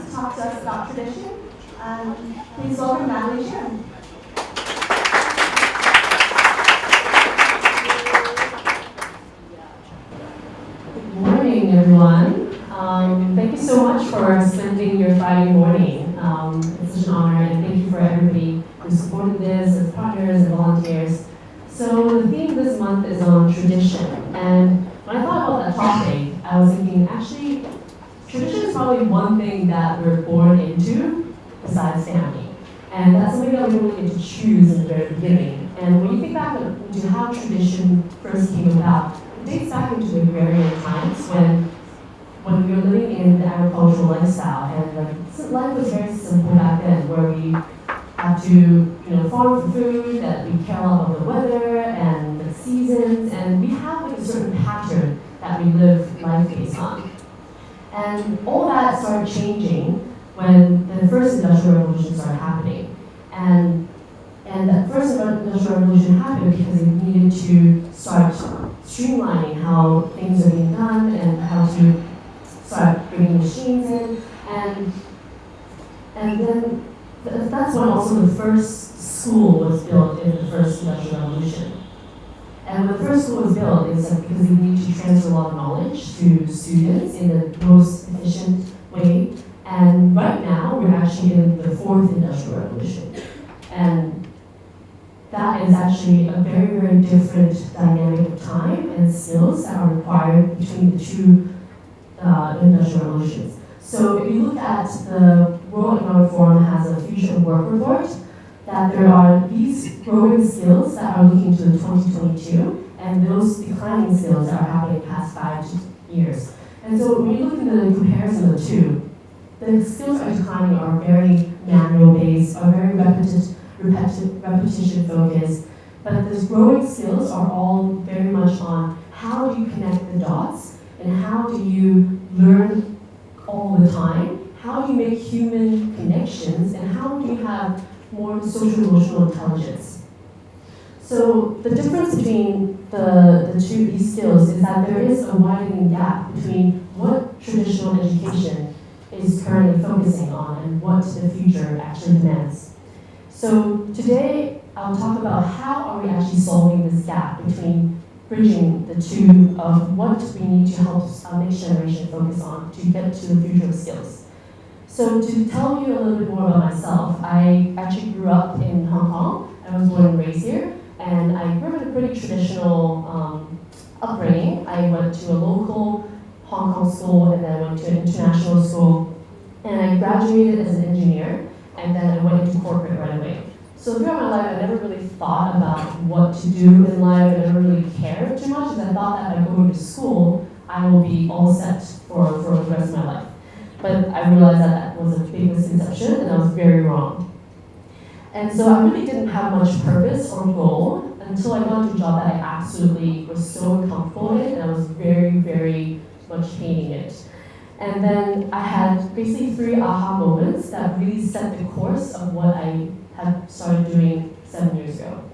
to talk to us about tradition. Please welcome Natalie Shem. Good morning, everyone. Thank you so much for spending your Friday morning. It's such an honor, and thank you for everybody who supported this, as partners and volunteers. So the theme this month is on tradition, and when I thought about that topic, I was thinking, actually, tradition is probably one thing that we're born into besides family. And that's something that we don't really get to choose in the very beginning. And when you think back into how tradition first came about, it dates back into agrarian times when we were living in the agricultural lifestyle, and life was very simple back then, where we had to farm for food, that we care a lot about the weather and the seasons, and we have a certain pattern that we live life based on. And all that started changing when the first industrial revolution started happening. And that first industrial revolution happened because it needed to start streamlining how things are being done and how to start bringing machines in. And then that's when also the first school was built in the first industrial revolution. And when the first school was built, it's because we need to transfer a lot of knowledge to students in the most efficient way. And right now, we're actually in the fourth industrial revolution. And that is actually a very, very different dynamic of time and skills that are required between the two industrial revolutions. So if you look at the World Economic Forum has a Future of Work report, that there are these growing skills that are looking to 2022, and those declining skills that are happening past 5 years. And so when you look at the comparison of the two, the skills that are declining are very manual based, are very repetition focused, but those growing skills are all very much on how do you connect the dots, and how do you learn all the time, how do you make human connections, and how do you have more social emotional intelligence. So the difference between these skills is that there is a widening gap between what traditional education is currently focusing on and what the future actually demands. So today I'll talk about how are we actually solving this gap between bridging the two of what we need to help our next generation focus on to get to the future of skills. So to tell you a little bit more about myself, I actually grew up in Hong Kong. I was born and raised here, and I grew up in a pretty traditional upbringing. I went to a local Hong Kong school, and then I went to an international school, and I graduated as an engineer, and then I went into corporate right away. So throughout my life, I never really thought about what to do in life. I never really cared too much, because I thought that by going to school, I will be all set for the rest of my life. But I realized that that was a big misconception, and I was very wrong. And so I really didn't have much purpose or goal until I got into a job that I absolutely was so uncomfortable in, and I was very, very much hating it. And then I had basically 3 aha moments that really set the course of what I had started doing 7 years ago.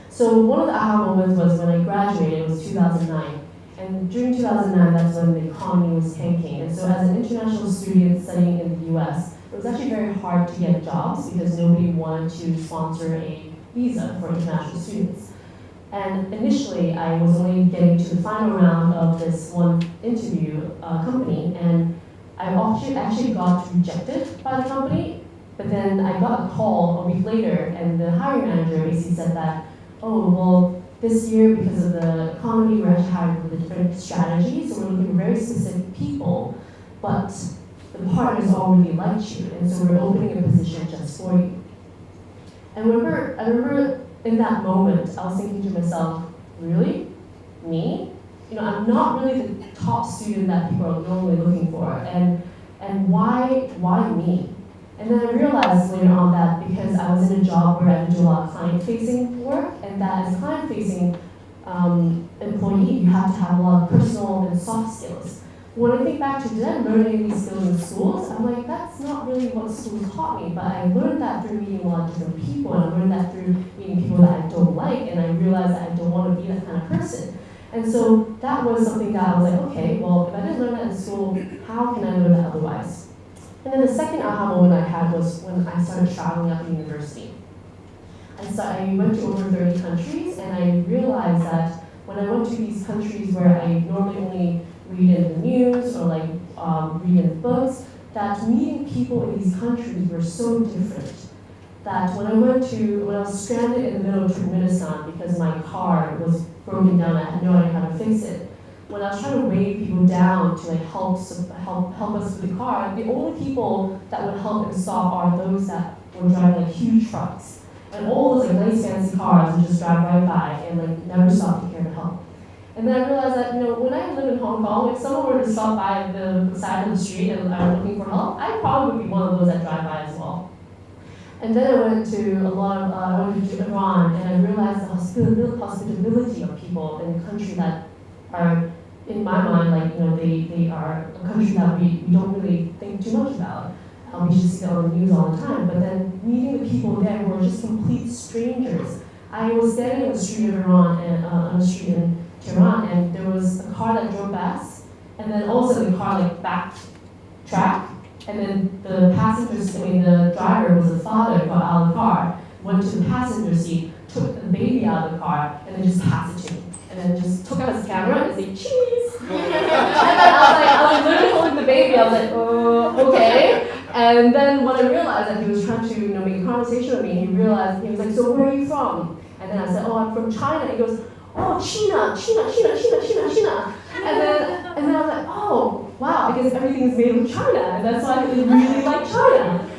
So one of the aha moments was when I graduated, it was 2009. And during 2009, that's when the economy was tanking. And so as an international student studying in the US, it was actually very hard to get jobs because nobody wanted to sponsor a visa for international students. And initially, I was only getting to the final round of this one interview company, and I actually got rejected by the company, but then I got a call a week later, and the hiring manager basically said that, oh, well, this year, because of the economy, we're actually hiring for the different strategies, so we're looking for very specific people, but the partners all really liked you, and so we're opening a position just for you. And I remember in that moment, I was thinking to myself, really? Me? I'm not really the top student that people are normally looking for, and why me? And then I realized later on that because I was in a job where I had to do a lot of client-facing work, and that as a client-facing employee, you have to have a lot of personal and soft skills. When I think back to, did I learn any of these skills in schools? I'm like, that's not really what school taught me, but I learned that through meeting a lot of different people, and I learned that through meeting people that I don't like, and I realized that I don't want to be that kind of person. And so that was something that I was like, okay, well, if I didn't learn that in school, how can I learn that otherwise? And then the second aha moment I had was when I started traveling at the university. I went to over 30 countries, and I realized that when I went to these countries where I normally only read in the news or like read in books, that meeting people in these countries were so different. That when I was stranded in the middle of Turkmenistan because my car was broken down, I had no idea how to fix it. When I was trying to wave people down to like help us with the car, the only people that would help and stop are those that were driving like huge trucks. And all those like nice fancy cars would just drive right by and like never stop to care to help. And then I realized that, when I lived in Hong Kong, if someone were to stop by the side of the street and I was looking for help, I probably would be one of those that drive by as well. And then I went to Iran, and I realized the hospitability of people in a country that are, in my mind, like, they are a country that we don't really think too much about. We just see it on the news all the time. But then meeting the people there who are just complete strangers. I was standing on the street of Iran, and on the street in Tehran, and there was a car that drove past, and then all of a sudden the car like backtracked, and then the driver was the father, got out of the car, went to the passenger seat, took the baby out of the car, and then just passed it to me. And then just took out his camera and said, cheese! And then I was literally holding the baby, I was like, oh, okay. And then when I realized that he was trying to make a conversation with me, he was like, so where are you from? And then I said, oh, I'm from China. And he goes, oh, China. And then I was like, oh, wow, because everything is made of China, and that's why I really like China.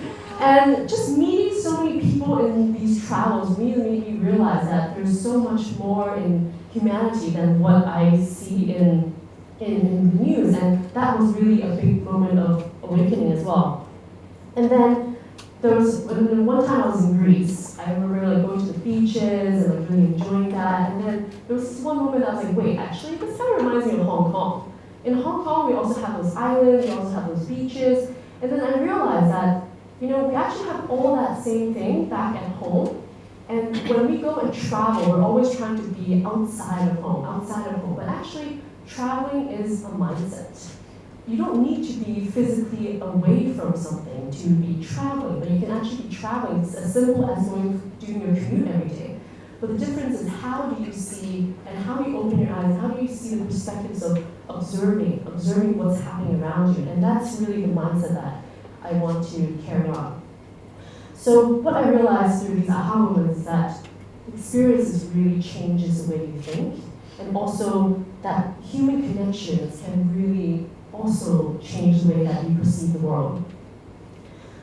And just meeting so many people in these travels really made me realize that there's so much more in humanity than what I see in the news, and that was really a big moment of awakening as well. And then there was one time I was in Greece. I remember like going to the beaches and like really enjoying that. And then there was this one moment I was like, wait, actually this kind of reminds me of Hong Kong. In Hong Kong we also have those islands, we also have those beaches. And then I realized that, we actually have all that same thing back at home. And when we go and travel, we're always trying to be outside of home. But actually, traveling is a mindset. You don't need to be physically away from something to be traveling, but you can actually be traveling. It's as simple as doing your commute every day. But the difference is how do you see and how do you open your eyes, how do you see the perspectives of observing what's happening around you. And that's really the mindset that I want to carry on. So what I realized through these aha moments is that experiences really changes the way you think, and also that human connections can really also change the way that you perceive the world.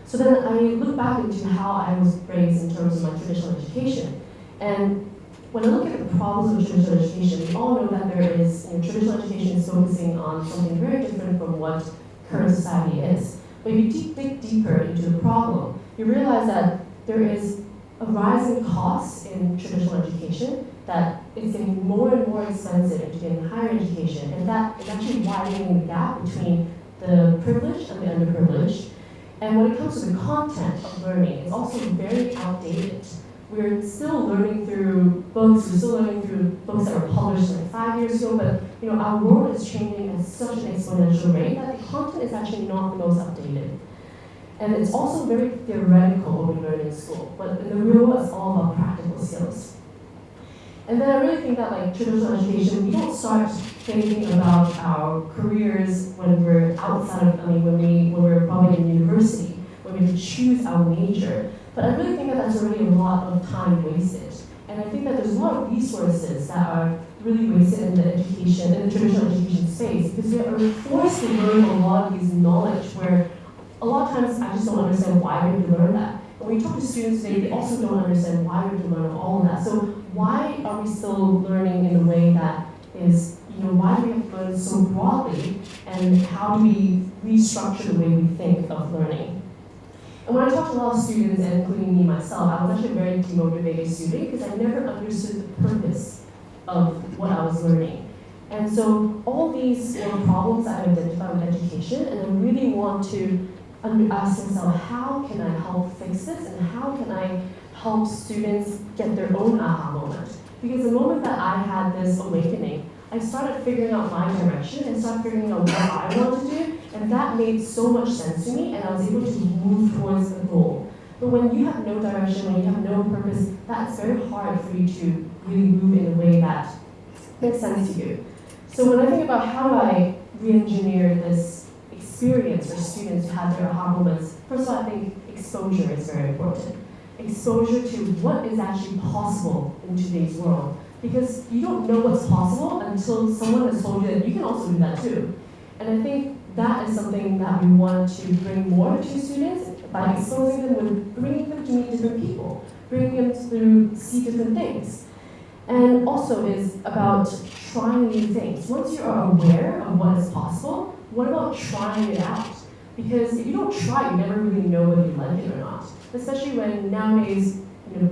So then I look back into how I was raised in terms of my traditional education. And when I look at the problems of traditional education, we all know that there is, traditional education is focusing on something very different from what current society is. But if you dig deeper into the problem, you realize that there is a rising cost in traditional education, that it's getting more and more expensive into getting higher education, and that is actually widening the gap between the privileged and the underprivileged. And when it comes to the content of learning, it's also very outdated. We're still learning through books, that were published like 5 years ago, but our world is changing at such an exponential rate that the content is actually not the most updated. And it's also very theoretical what we learn in school, but in the real world, it's all about practical skills. And then I really think that traditional education, we don't start thinking about our careers when we're when we're probably in university, when we choose our major. But I really think that that's already a lot of time wasted. And I think that there's a lot of resources that are really wasted in the traditional education space, because we are forced to learn a lot of these knowledge where a lot of times I just don't understand why we have to learn that. And when we talk to students today, they also don't understand why we have to learn all of that. So why are we still learning in a way that is, why do we have to learn so broadly, and how do we restructure the way we think of learning? And when I talk to a lot of students, and including me myself, I was actually a very demotivated student because I never understood the purpose of what I was learning. And so all these problems I identify with education, and I really want to ask myself, how can I help fix this, and how can I help students get their own aha moment? Because the moment that I had this awakening, I started figuring out my direction and started figuring out what I want to do, And that made so much sense to me, and I was able to move towards a goal. But when you have no direction, when you have no purpose, that's very hard for you to really move in a way that makes sense to you. So when I think about how do I re-engineer this experience for students to have their aha moments, first of all, I think exposure is very important. Exposure to what is actually possible in today's world. Because you don't know what's possible until someone has told you that you can also do that too. And I think that is something that we want to bring more to students by exposing them with bringing them to meet different people, bringing them to see different things. And also is about trying new things. Once you are aware of what is possible, what about trying it out? Because if you don't try, you never really know whether you like it or not. Especially when nowadays, the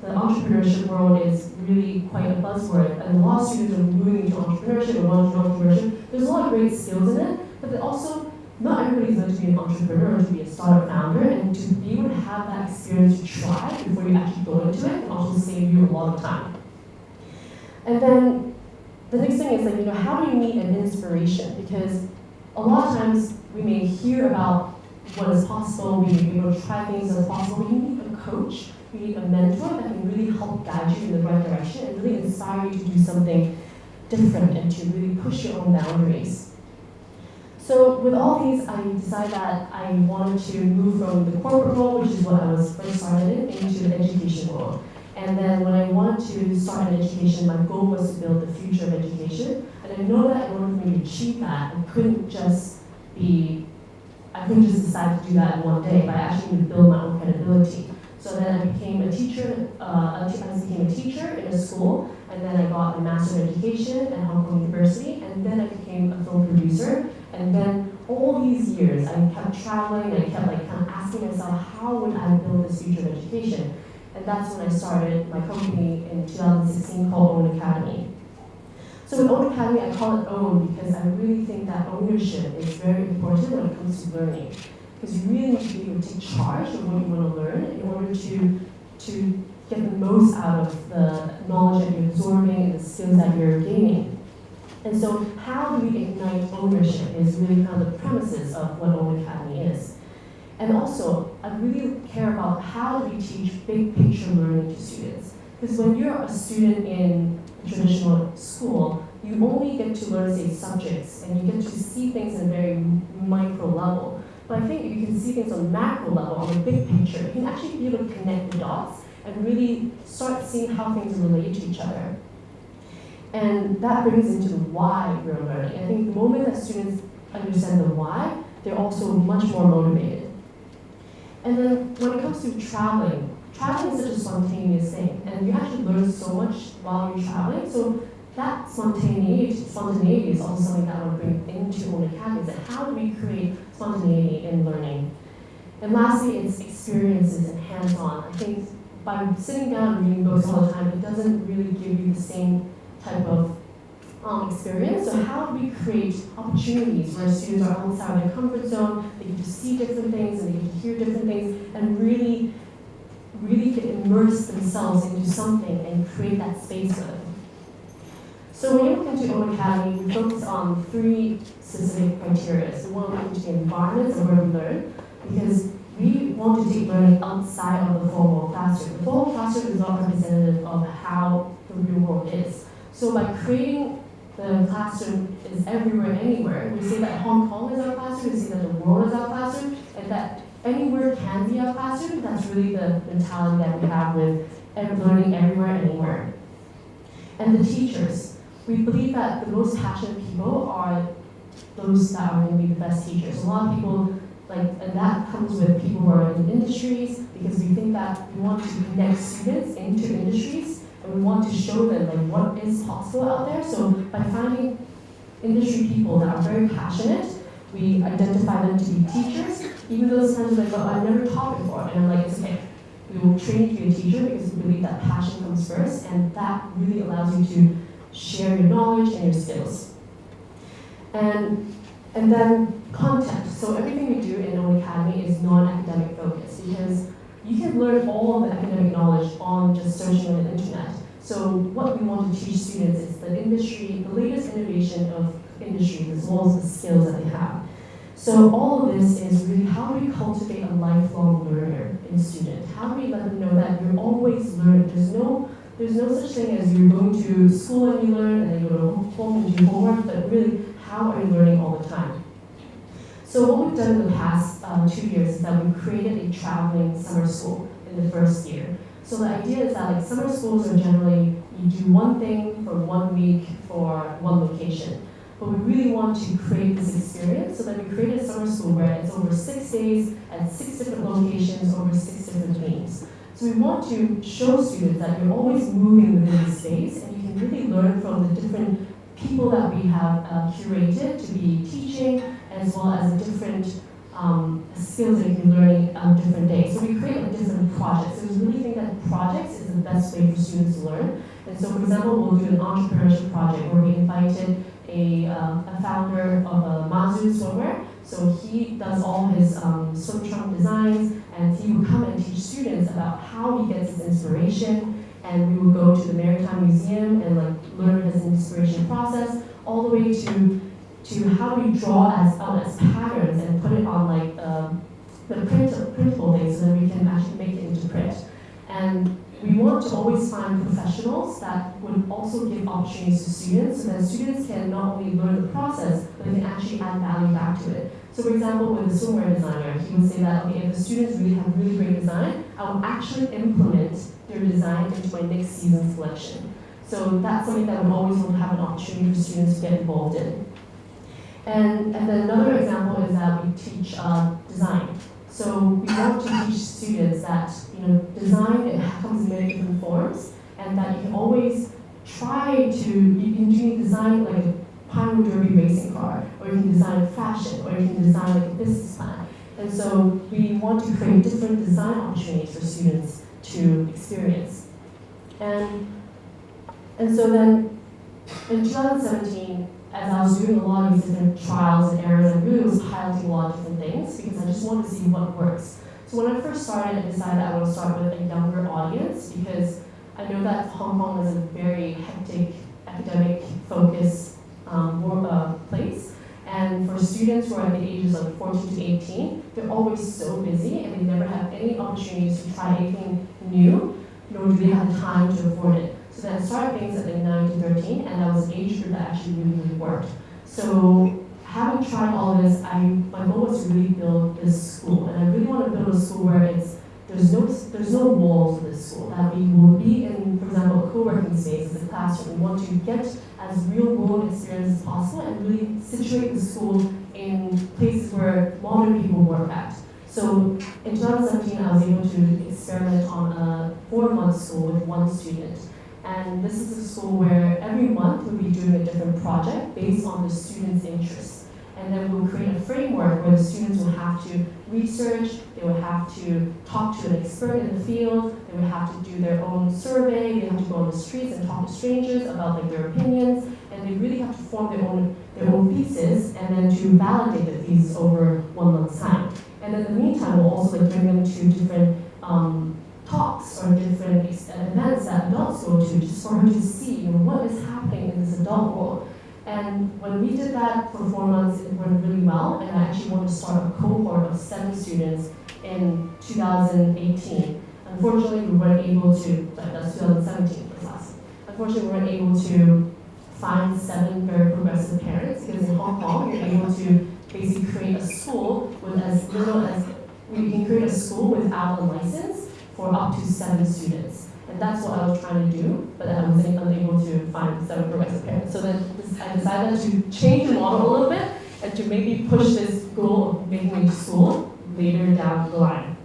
entrepreneurship world is really quite a buzzword, and a lot of students are moving into entrepreneurship or want to do entrepreneurship. There's a lot of great skills in it, but also not everybody is meant to be an entrepreneur, to be a startup founder, and to be able to have that experience to try before you actually go into it can also save you a lot of time. And then the next thing is how do you meet an inspiration? Because a lot of times we may hear about what is possible, we may be able to try things as possible, but you need a coach, you need a mentor that can really help guide you in the right direction and really inspire you to do something different and to really push your own boundaries. So with all these, I decided that I wanted to move from the corporate role, which is what I was first started in, into the education role. And then when I wanted to start an education, my goal was to build the future of education. And I know that in order for me to achieve that, I couldn't just decide to do that in one day, but I actually need to build my own credibility. So then I became a teacher, in a school, and then I got a Master of Education at Hong Kong University, and then I became a film producer. And then all these years, I kept traveling, I kept kind of asking myself, how would I build this future of education? And that's when I started my company in 2016 called Own Academy. So with Own Academy, I call it Own because I really think that ownership is very important when it comes to learning. Because you really need to be able to take charge of what you want to learn in order to get the most out of the knowledge that you're absorbing and the skills that you're gaining. And so how do we ignite ownership is really kind of the premises of what Own Academy is. And also, I really care about how do we teach big picture learning to students. Because when you're a student in a traditional school, you only get to learn, say, subjects, and you get to see things in a very micro level. But I think if you can see things on a macro level, on the big picture, you can actually be able to connect the dots and really start seeing how things relate to each other. And that brings into the why we're learning. I think the moment that students understand the why, they're also much more motivated. And then when it comes to traveling is such a spontaneous thing, and you actually learn so much while you're traveling. So that spontaneity is also something that I want to bring into Own Academy, is that how do we create spontaneity in learning? And lastly, it's experiences and hands-on. I think by sitting down and reading books all the time, it doesn't really give you the same type of experience. So how do we create opportunities where students are outside their comfort zone, they get to see different things and they get to hear different things and really get immerse themselves into something and create that space for them. So when you look into Own Academy, we focus on 3 specific criteria. So we want to look into the environments and where we learn, because we want to take learning outside of the formal classroom. The formal classroom is not representative of how the real world is. So by creating the classroom is everywhere, anywhere, we say that Hong Kong is our classroom, we say that the world is our classroom, and that anywhere can be our classroom. That's really the mentality that we have with learning everywhere, anywhere. And the teachers. We believe that the most passionate people are those that are going to be the best teachers. A lot of people, and that comes with people who are in industries, because we think that we want to connect students into industries, and we want to show them what is possible out there. So by finding industry people that are very passionate, we identify them to be teachers, even though sometimes they're like, well, I've never taught before. And I'm like, it's okay. We will train you to be a teacher because we believe that passion comes first, and that really allows you to share your knowledge and your skills. And then content. So everything we do in Own Academy is non-academic focused, because you can learn all of the academic knowledge on just searching on the internet. So what we want to teach students is the industry, the latest innovation of industries, as well as the skills that they have. So all of this is really how do we cultivate a lifelong learner in student? How do we let them know that you're always learning? There's no such thing as you're going to school and you learn, and then you go to home and do homework, but really, how are you learning all the time? So what we've done in the past 2 years is that we've created a traveling summer school in the first year. So the idea is that like summer schools are generally, you do one thing for 1 week for one location. But we really want to create this experience, so that we created a summer school where it's over 6 days at 6 different locations over 6 different themes. So we want to show students that you're always moving within the space, and you can really learn from the different people that we have curated to be teaching, as well as the different skills that you can learn on different days. So we create like different projects. So we really think that projects is the best way for students to learn. And so, for example, we'll do an entrepreneurship project where we invited a founder of a Mazu swimwear. So he does all his swim trunk designs, and he would come and teach students about how he gets his inspiration. And we would go to the Maritime Museum and like learn his inspiration process, all the way to how do we draw as patterns and put it on like the printable things, so that we can actually make it into print. And we want to always find professionals that would also give opportunities to students, so that students can not only learn the process, but they can actually add value back to it. So for example, with the swimwear designer, he would say that, okay, if the students really have really great design, I will actually implement their design into my next season's collection. So that's something that we always want to have an opportunity for students to get involved in. And then another example is that we teach design. So we want to teach students that design, it comes in many different forms, and that you can always try to, you can design like a Pinewood Derby racing car, or you can design fashion, or you can design like a business plan. And so we want to create different design opportunities for students to experience. And so then in 2017, as I was doing a lot of these different trials and errors, I really was piloting a lot of different things because I just wanted to see what works. So when I first started, I decided I want to start with a younger audience because I know that Hong Kong is a very hectic, academic focused place. And for students who are at the ages of 14 to 18, they're always so busy and they never have any opportunities to try anything new, nor do they have the time to afford it. So then I started things at like 9 to 13, and that was an age group that actually really worked. So having tried all this, my goal was to really build this school, and I really want to build a school where there's no walls in this school. That we will be in, for example, a co-working space as a classroom. We want to get as real-world experience as possible and really situate the school in places where modern people work at. So in 2017, I was able to experiment on a 4-month school with 1 student. And this is a school where every month we'll be doing a different project based on the students' interests. And then we'll create a framework where the students will have to research, they will have to talk to an expert in the field, they will have to do their own survey, they have to go on the streets and talk to strangers about like their opinions, and they really have to form their own thesis and then to validate the thesis over 1 month's time. And in the meantime, we'll also like bring them to different talks or different events that adults go to, just for her to see what is happening in this adult world. And when we did that for 4 months, it went really well, and I actually wanted to start a cohort of 7 students in 2018. Unfortunately, we weren't able to, that's 2017 for class. Unfortunately, we weren't able to find 7 very progressive parents, because in Hong Kong, you're able to basically create a school with as little as, we can create a school without a license for up to 7 students. And that's what I was trying to do, but I was unable to find 7 progressive parents. So then I decided to change the model a little bit and to maybe push this goal of making a school later down the line.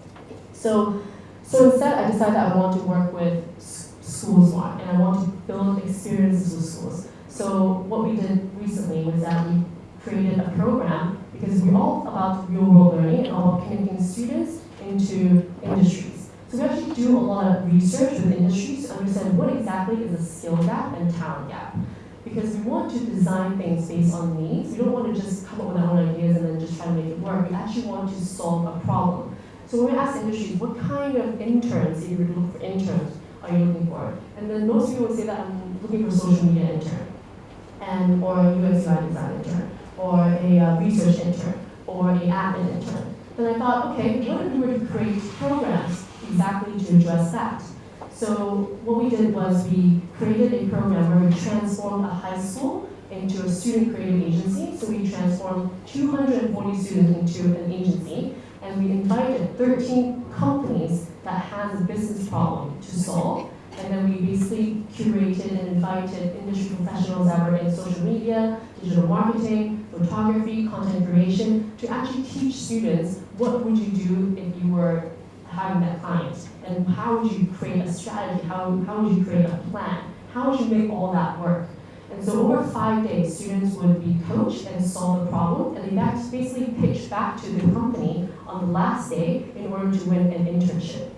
So instead, I decided I want to work with schools more, and I want to build experiences with schools. So what we did recently was that we created a program, because we're all about real-world learning and all about connecting students into industries. So we actually do a lot of research with industries to understand what exactly is a skill gap and talent gap. Because we want to design things based on needs. We don't want to just come up with our own ideas and then just try to make it work. We actually want to solve a problem. So when we ask industries, what kind of interns, if you would look for interns, are you looking for? And then most people would say that I'm looking for a social media intern, or a UX UI design intern, or a research intern. or a admin intern. Then I thought, okay, what if we were to create programs exactly to address that? So what we did was we created a program where we transformed a high school into a student creative agency. So we transformed 240 students into an agency, and we invited 13 companies that has a business problem to solve. And then we basically curated and invited industry professionals that were in social media, digital marketing, photography, content creation, to actually teach students what would you do if you were having that client, and how would you create a strategy, how would you create a plan, how would you make all that work. And so over 5 days, students would be coached and solve the problem, and they basically pitched back to the company on the last day in order to win an internship.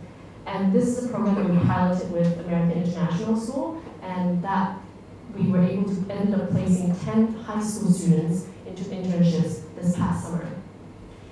And this is a program that we piloted with American International School, and that we were able to end up placing 10 high school students into internships this past summer.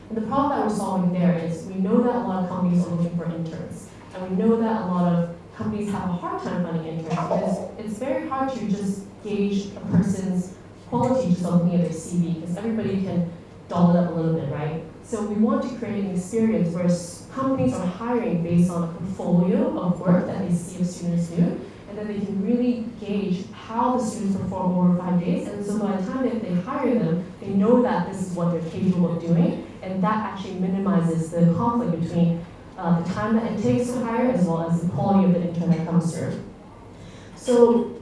And the problem that we're solving there is we know that a lot of companies are looking for interns, and we know that a lot of companies have a hard time finding interns because it's very hard to just gauge a person's quality just looking at their CV, because everybody can doll it up a little bit, right? So we want to create an experience where companies are hiring based on a portfolio of work that they see of students do, and then they can really gauge how the students perform over 5 days. And so by the time that they hire them, they know that this is what they're capable of doing, and that actually minimizes the conflict between the time that it takes to hire as well as the quality of the intern that comes through. So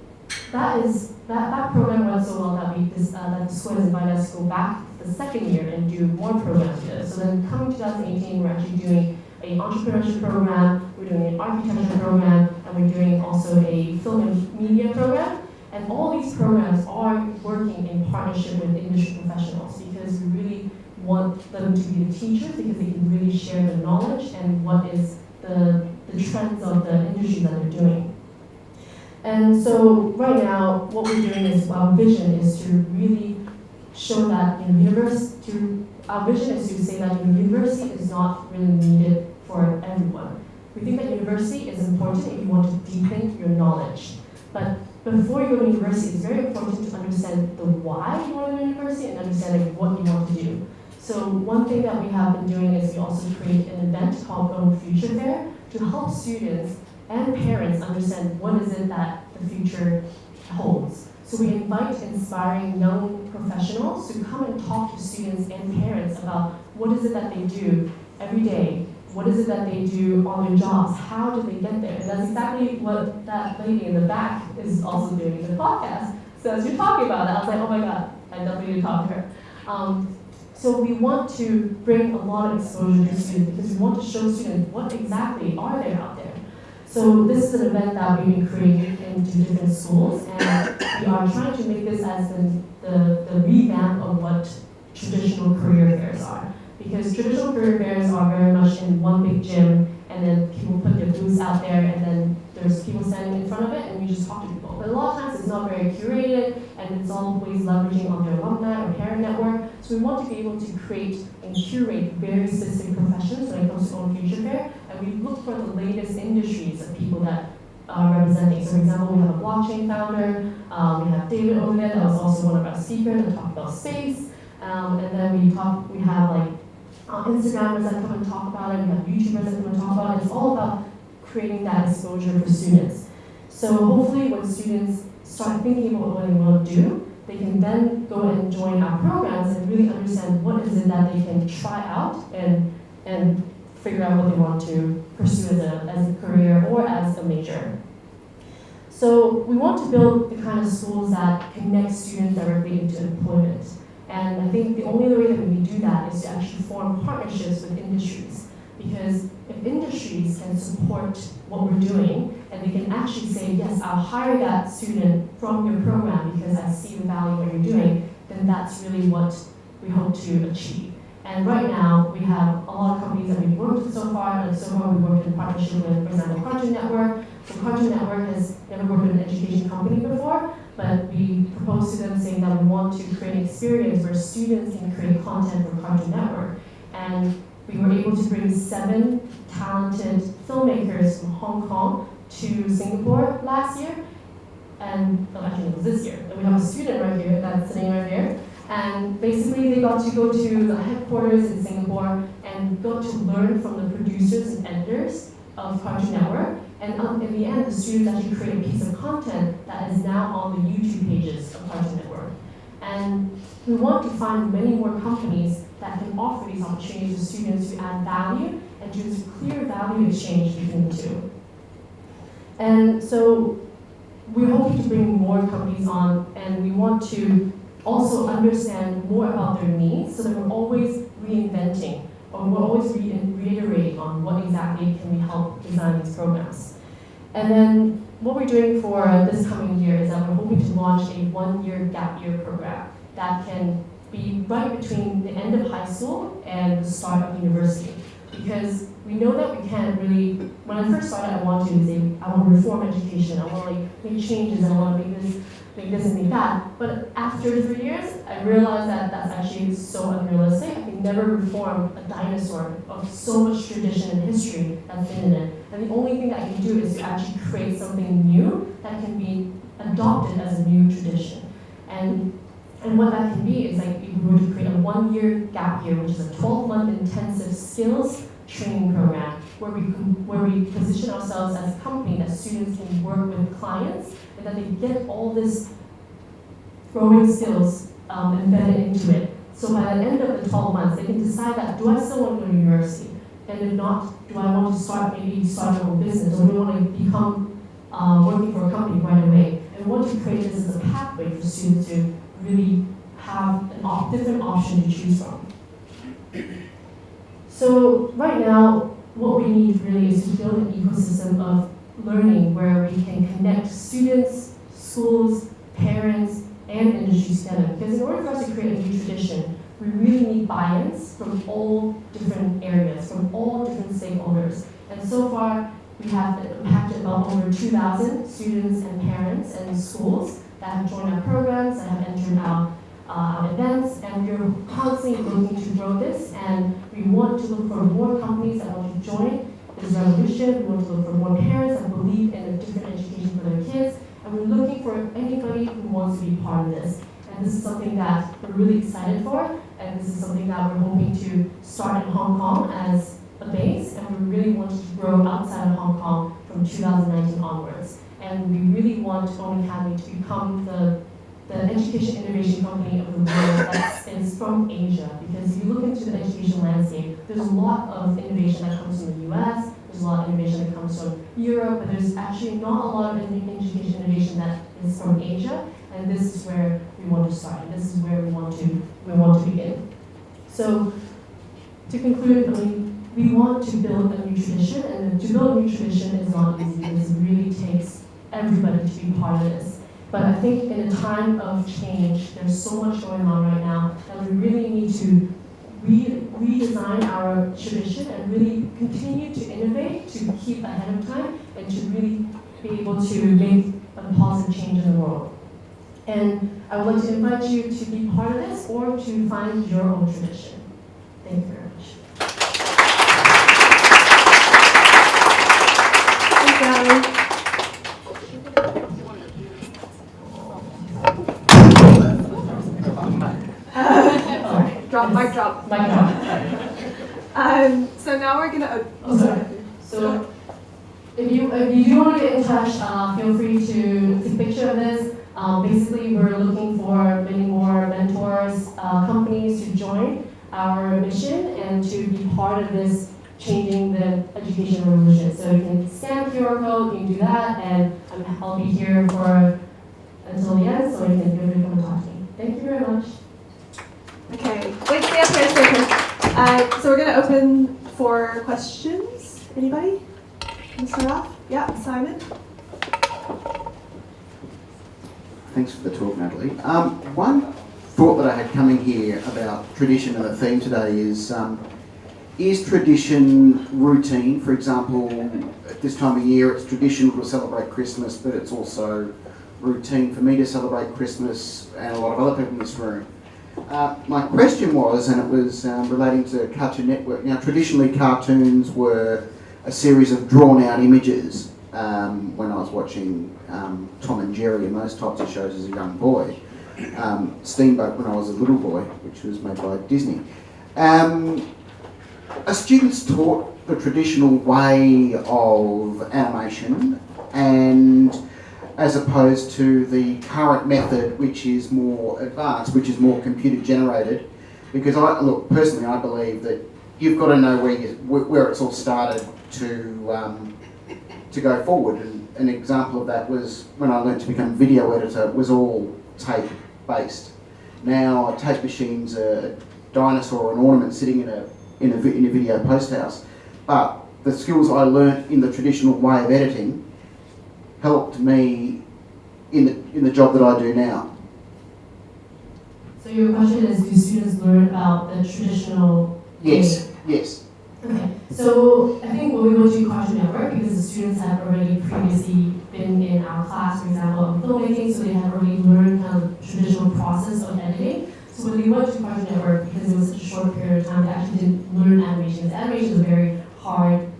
that program went so well that that the school has invited us to go back the second year and do more programs with it. So then coming 2018, we're actually doing an entrepreneurship program, we're doing an architecture program, and we're doing also a film and media program. And all these programs are working in partnership with industry professionals, because we really want them to be the teachers, because they can really share the knowledge and what is the trends of the industry that they're doing. And so right now, what we're doing is, our vision is to really show that our vision is to say that university is not really needed for everyone. We think that university is important if you want to deepen your knowledge. But before you go to university, it's very important to understand the why you want to go to university and understanding what you want to do. So one thing that we have been doing is we also create an event called Own Future Fair to help students and parents understand what is it that the future holds. So we invite inspiring young professionals to come and talk to students and parents about what is it that they do every day, what is it that they do on their jobs, how do they get there. And that's exactly what that lady in the back is also doing in the podcast. So as you're talking about that, I was like, oh my God, I definitely need to talk to her. So we want to bring a lot of exposure to students, because we want to show students what exactly are there out there. So this is an event that we've been creating into different schools, and we are trying to make this as the revamp of what traditional career fairs are. Because traditional career fairs are very much in one big gym, and then people put their booths out there, and then there's people standing in front of it, and we just talk to people. But a lot of times it's not very curated, and it's always leveraging on their alumni or parent network. So we want to be able to create and curate very specific professions when it comes to Own Future Fair, and we look for the latest industries of people that are representing. So for example, we have a blockchain founder, we have David over there that was also one of our speakers that talked about space, and then we have like Instagrammers that come and talk about it, we have YouTubers that come and talk about it. It's all about creating that exposure for students. So hopefully when students start thinking about what they want to do, they can then go and join our programs and really understand what is it that they can try out and figure out what they want to pursue as a career or as a major. So we want to build the kind of schools that connect students directly into employment. And I think the only way that we can do that is to actually form partnerships with industries. Because if industries can support what we're doing, and they can actually say, yes, I'll hire that student from your program because I see the value of what you're doing, then that's really what we hope to achieve. And right now, we have a lot of companies that we've worked with so far. Like so far, we've worked in partnership with, for example, Cartoon Network. So Cartoon Network has never worked with an education company before, but we proposed to them saying that we want to create an experience where students can create content for Cartoon Network. And we were able to bring 7 talented filmmakers from Hong Kong to Singapore last year. And actually it was this year. And we have a student right here that's sitting right here. And basically they got to go to the headquarters in Singapore and got to learn from the producers and editors of Cartoon Network. And in the end, the students actually create a piece of content that is now on the YouTube pages of Cartoon Network. And we want to find many more companies that can offer these opportunities to students to add value and to use clear value exchange between the two. And so we're hoping to bring more companies on, and we want to also understand more about their needs so that we're always reinventing, or we're always reiterating on what exactly can we help design these programs. And then what we're doing for this coming year is that we're hoping to launch a one-year gap year program that can be right between the end of high school and the start of university. Because we know that we can't really, when I first started, I want to reform education, I want to make changes, I want to make this and make that. But after 3 years, I realized that that's actually so unrealistic. I can never reform a dinosaur of so much tradition and history that's been in it. And the only thing that I can do is to actually create something new that can be adopted as a new tradition. And what that can be is like if we were to create a one-year gap year, which is a 12-month intensive skills training program, where we position ourselves as a company that students can work with clients, and that they get all this growing skills embedded into it. So by the end of the 12 months, they can decide that, do I still want to go to university? And if not, do I want to start my own business, or do I want to become working for a company right away? And we want to create this as a pathway for students to really have a different option to choose from. So right now, what we need really is to build an ecosystem of learning where we can connect students, schools, parents, and industries together. Because in order for us to create a new tradition, we really need buy-ins from all different areas, from all different stakeholders. And so far, we have impacted about over 2,000 students and parents and schools that have joined our programs, that have entered our events, and we're constantly looking to grow this, and we want to look for more companies that want to join this revolution. We want to look for more parents that believe in a different education for their kids, and we're looking for anybody who wants to be part of this. And this is something that we're really excited for, and this is something that we're hoping to start in Hong Kong as a base, and we really want to grow outside of Hong Kong from 2019 onwards. And we really want Own Academy to become the education innovation company of the world that is from Asia. Because if you look into the education landscape, there's a lot of innovation that comes from the US, there's a lot of innovation that comes from Europe, but there's actually not a lot of education innovation that is from Asia, and this is where we want to start, and this is where we want to begin. So, to conclude, we want to build a new tradition, and to build a new tradition is not easy because it really takes everybody to be part of this. But I think in a time of change, there's so much going on right now that we really need to redesign our tradition and really continue to innovate, to keep ahead of time, and to really be able to make a positive change in the world. And I would like to invite you to be part of this or to find your own tradition. Thank you very much. Thank you. Mic drop. So now we're gonna. So if you do want to get in touch, feel free to take a picture of this. Basically, we're looking for many more mentors, companies to join our mission and to be part of this changing the education revolution. So you can scan QR code, you can do that, and I'll be here until the end, so you can feel free to come and talk to me. Thank you very much. Okay, wait, stay up here, stay up here. So we're going to open for questions. Anybody? Want to start off? Yeah, Simon? Thanks for the talk, Natalie. One thought that I had coming here about tradition and the theme today is tradition routine? For example, at this time of year, it's traditional to celebrate Christmas, but it's also routine for me to celebrate Christmas and a lot of other people in this room. My question was, and it was relating to Cartoon Network. Now, traditionally, cartoons were a series of drawn-out images when I was watching Tom and Jerry and those types of shows as a young boy. Steamboat when I was a little boy, which was made by Disney. Are students taught the traditional way of animation, and as opposed to the current method, which is more advanced, which is more computer generated? Because personally, I believe that you've got to know where it's all started to go forward. And an example of that was when I learned to become a video editor. It was all tape based. Now a tape machine's a dinosaur, an ornament sitting in a video post house. But the skills I learnt in the traditional way of editing helped me in the job that I do now. So your question is, do students learn about the traditional way? Yes. Okay, so I think when we went to Cartoon Network, because the students had already previously been in our class, for example, of filmmaking, so they had already learned kind of the traditional process of editing. So when they went to Cartoon Network, because it was such a short period of time, they actually didn't learn animation. Animation is a very hard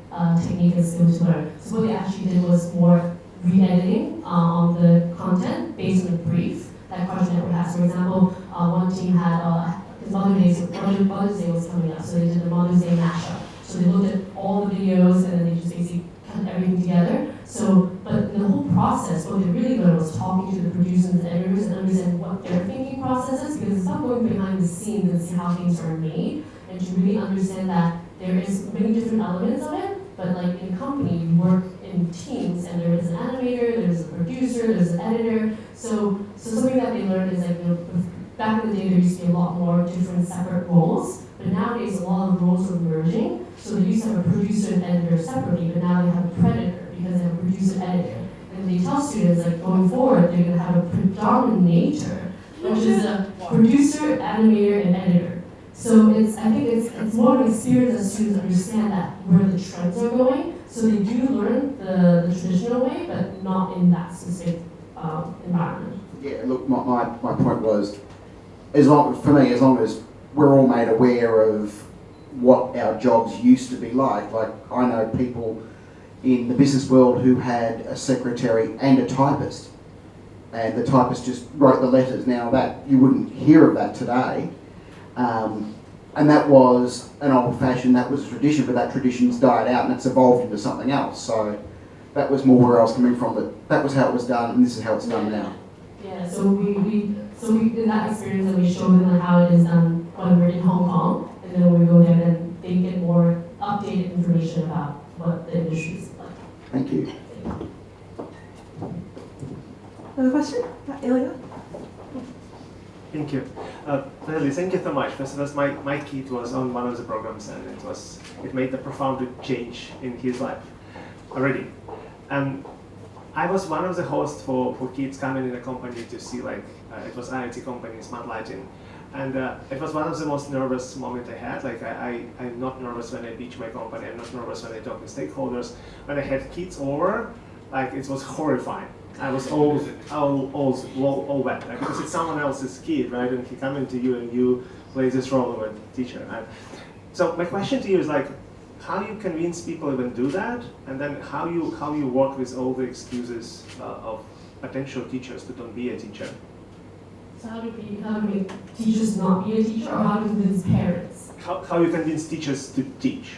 technique and skill to learn. So what they actually did was more re-editing on the content based on the brief that Cartoon Network has. For example, one team had Mother's Day was coming up, so they did the Mother's Day mashup. So they looked at all the videos and then they just basically cut everything together. So, but in the whole process, what they really learned was talking to the producers and the editors and understand what their thinking process is, because it's not going behind the scenes and see how things are made, and to really understand that there is many different elements of it, but like in a company, you work in teams, and there is an animator, there's a producer, there's an editor. So something that they learned is like, back in the day, there used to be a lot more different separate roles, but nowadays a lot of roles are merging. So they used to have a producer and editor separately, but now they have a predator because they have a producer editor. And they tell students like going forward, they're going to have a predominator, which is a producer, animator, and editor. So I think it's more of an experience that students understand that where the trends are going. So they do learn the traditional way, but not in that specific environment. Yeah, look, my point was, as long as we're all made aware of what our jobs used to be like I know people in the business world who had a secretary and a typist, and the typist just wrote the letters. Now that you wouldn't hear of that today, and that was an old-fashioned, that was a tradition, but that tradition's died out and it's evolved into something else. So that was more where I was coming from, that was how it was done, and this is how it's done now. Yeah, so we in that experience, and we showed them how it is done when we're in Hong Kong, and then when we go there, then they get more updated information about what the industry is like. Thank you. Another question? Ilya? Thank you. Natalie, thank you so much. First, my kid was on one of the programs, and it made a profound change in his life already. I was one of the hosts for kids coming in the company to see, it was IoT company, Smart Lighting. And it was one of the most nervous moments I had. I'm not nervous when I pitch my company. I'm not nervous when I talk with stakeholders. When I had kids over, it was horrifying. I was all wet, because it's someone else's kid, right? And he comes into you and you play this role of a teacher. And so my question to you is how you convince people even do that, and then how you work with all the excuses of potential teachers to don't be a teacher. So how do we make teachers not be a teacher, or how do we convince parents? How you convince teachers to teach?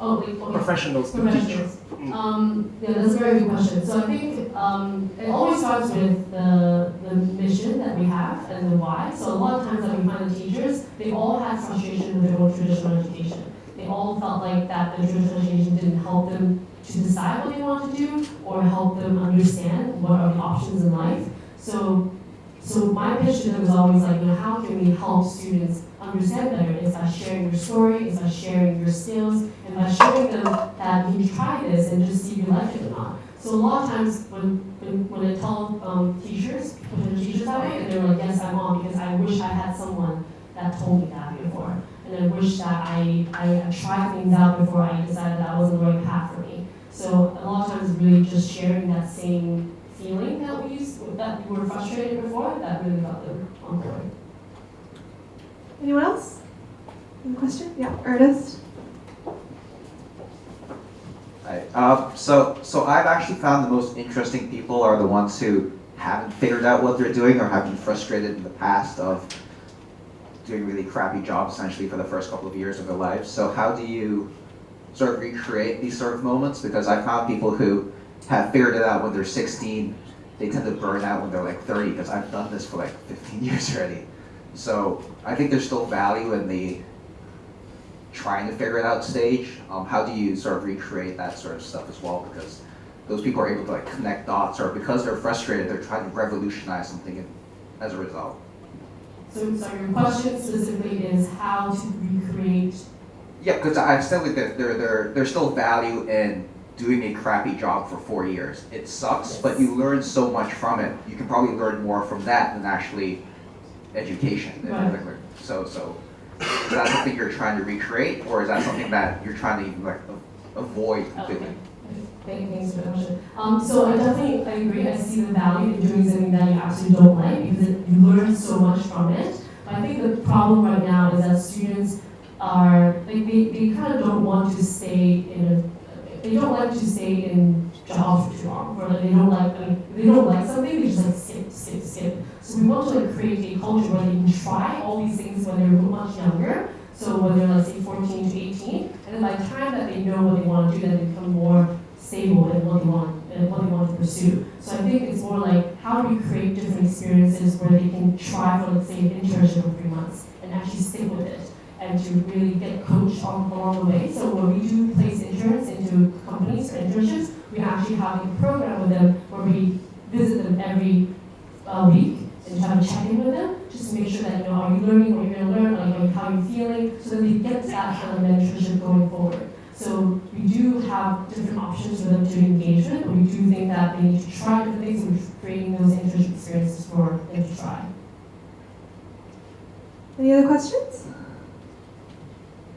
Oh, okay. Professionals to teach. Yeah, that's a very good question. So I think it always starts with the mission that we have and the why. So a lot of times that we find the teachers, they all had frustration with their own traditional education. They all felt like that the traditional education didn't help them to decide what they want to do or help them understand what are the options in life. So my pitch to them was always how can we help students understand better? Is by sharing your story, is by sharing your skills, and by showing them that you can try this and just see if you like it or not. So a lot of times when I tell teachers, potential teachers that way, and they're like, yes, I'm on, because I wish I had someone that told me that before. And I wish that I tried things out before I decided that wasn't the right path for me. So a lot of times really just sharing that same feeling that we were frustrated before, that really got them on board. Anyone else? Any question? Yeah, Ernest? Hi. So I've actually found the most interesting people are the ones who haven't figured out what they're doing or have been frustrated in the past of doing really crappy jobs essentially for the first couple of years of their lives. So how do you sort of recreate these sort of moments? Because I found people who have figured it out when they're 16, they tend to burn out when they're like 30, because I've done this for like 15 years already. So I think there's still value in the trying to figure it out stage. How do you sort of recreate that sort of stuff as well? Because those people are able to like connect dots, or because they're frustrated, they're trying to revolutionize something as a result. So your question specifically is how to recreate. Yeah, because I still think that there's still value in doing a crappy job for 4 years. It sucks, Yes. but you learn so much from it. You can probably learn more from that than actually education. Right. So is that something you're trying to recreate, or is that something that you're trying to like avoid completely? Thanks for the question. So I definitely agree. I see the value in doing something that you actually don't like because you learn so much from it. But I think the problem right now is that students are like they kind of don't want to stay they don't like to stay in jobs for too long. Or like they don't like something, they just like skip. So we want to like create a culture where they can try all these things when they're much younger. So when they're like say 14 to 18, and then by the time that they know what they want to do, then they become more stable in what they want to pursue. So I think it's more like how do we create different experiences where they can try for let's say an internship for 3 months and actually stick with it and to really get coached along the way. So when we do place interns into companies or internships, we actually have a program with them where we visit them every week and have a check-in with them just to make sure that are you learning what you're going to learn, like how you're feeling, so that they get that kind of mentorship going forward. So we do have different options for them to engage with, but we do think that they need to try different things, and we're creating those internship experiences for them to try. Any other questions?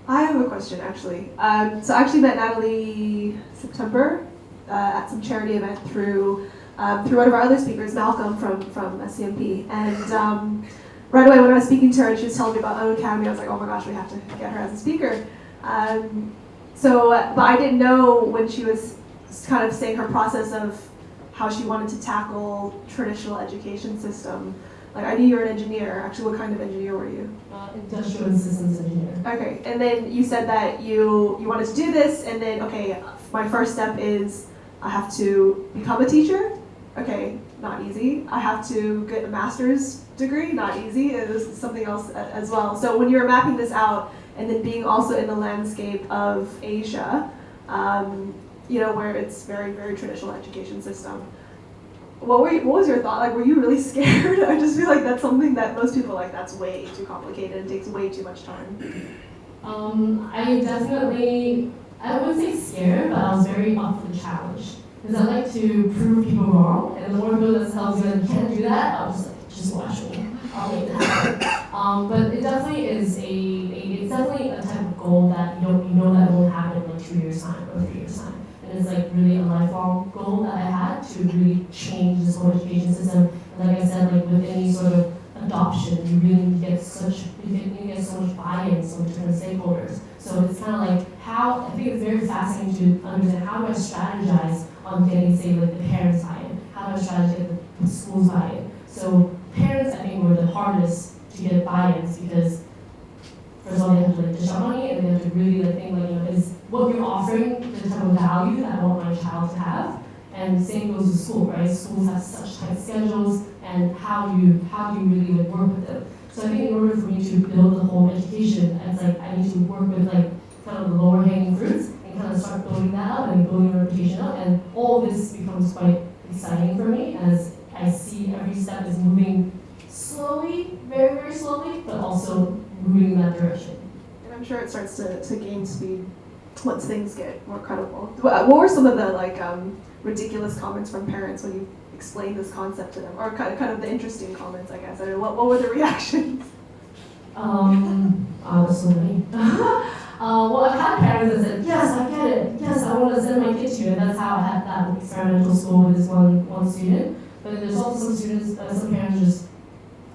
I have a question actually. So I actually met Natalie September at some charity event through one of our other speakers, Malcolm from SCMP. And right away when I was speaking to her and she was telling me about Own Academy, I was like, oh my gosh, we have to get her as a speaker. But I didn't know when she was kind of saying her process of how she wanted to tackle traditional education system. Like I knew you were an engineer. Actually, what kind of engineer were you? Industrial and systems engineer. Okay, and then you said that you wanted to do this, and then okay, my first step is I have to become a teacher. Okay, not easy. I have to get a master's degree. Not easy. It was something else as well. So when you were mapping this out, and then being also in the landscape of Asia, where it's very, very traditional education system. What was your thought? Like, were you really scared? I just feel like that's something that most people like, that's way too complicated and takes way too much time. I wouldn't say scared, but I was very up for the challenge. Because I like to prove people wrong, and the more people that tells you that you can't do that, I'll just watch me. I'll make that happen. But it definitely is it's definitely a type of goal that you know that won't happen in like 2 years time or 3 years time. And it's like really a lifelong goal that I had to really change this whole education system. And like I said, like with any sort of adoption, you really need to get so much buy-in, so many different stakeholders. So it's kind of like I think it's very fascinating to understand how do I strategize on getting, say, like the parents buy-in? How do I strategize to get the schools buy-in? So parents, I think, were the hardest to get buy-ins because first of all, they have to like dish out money, and they have to really like think like, is what you're offering the type of value that I want my child to have? And same goes to school, right? Schools have such tight schedules, and how do you really like work with them? So I think in order for me to build the whole education, it's like I need to work with like kind of the lower hanging fruits and kind of start building that up and building a reputation up, and all this becomes quite exciting for me as I see every step is moving slowly, very, very slowly, but also moving in that direction. And I'm sure it starts to gain speed once things get more credible. What were some of the ridiculous comments from parents when you explained this concept to them, or kind of the interesting comments, I guess? I mean, what were the reactions? So many. Well, I've had parents that said, yes, I get it. Yes, I want to send my kid to you. And that's how I had that experimental school with this one student. But there's also some students, some parents just,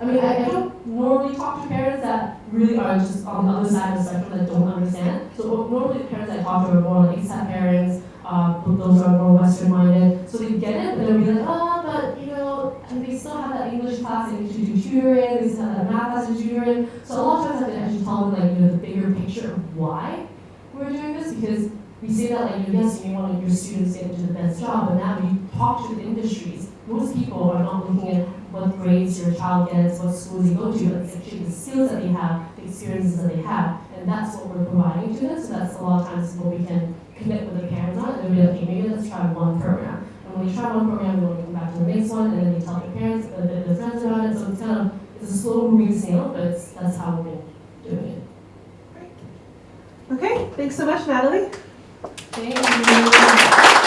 I don't normally talk to parents that really are just on the other side of the spectrum that don't understand. So normally the parents I talk to are more like expat parents, those are more Western minded. So they get it, but they'll be like, but they still have that English class they need to do tutoring, they still have that math class to tutor in. So a lot of times I have to actually tell them, like, you know, the bigger picture of why we're doing this, because we say that, like, yes, you want your students to do the best job, but now when you talk to the industries, most people are not looking at what grades your child gets, what schools they go to, but it's actually the skills that they have, the experiences that they have, and that's what we're providing to them. So that's a lot of times what we can connect with the parents on, and they'll be like, okay, maybe let's try one program. And when you try one program, we want to come back to the next one, and then they tell their parents, their friends about it. So it's kind of, it's a slow moving snail, but that's how we've been doing it. Okay, thanks so much, Natalie. Thank you.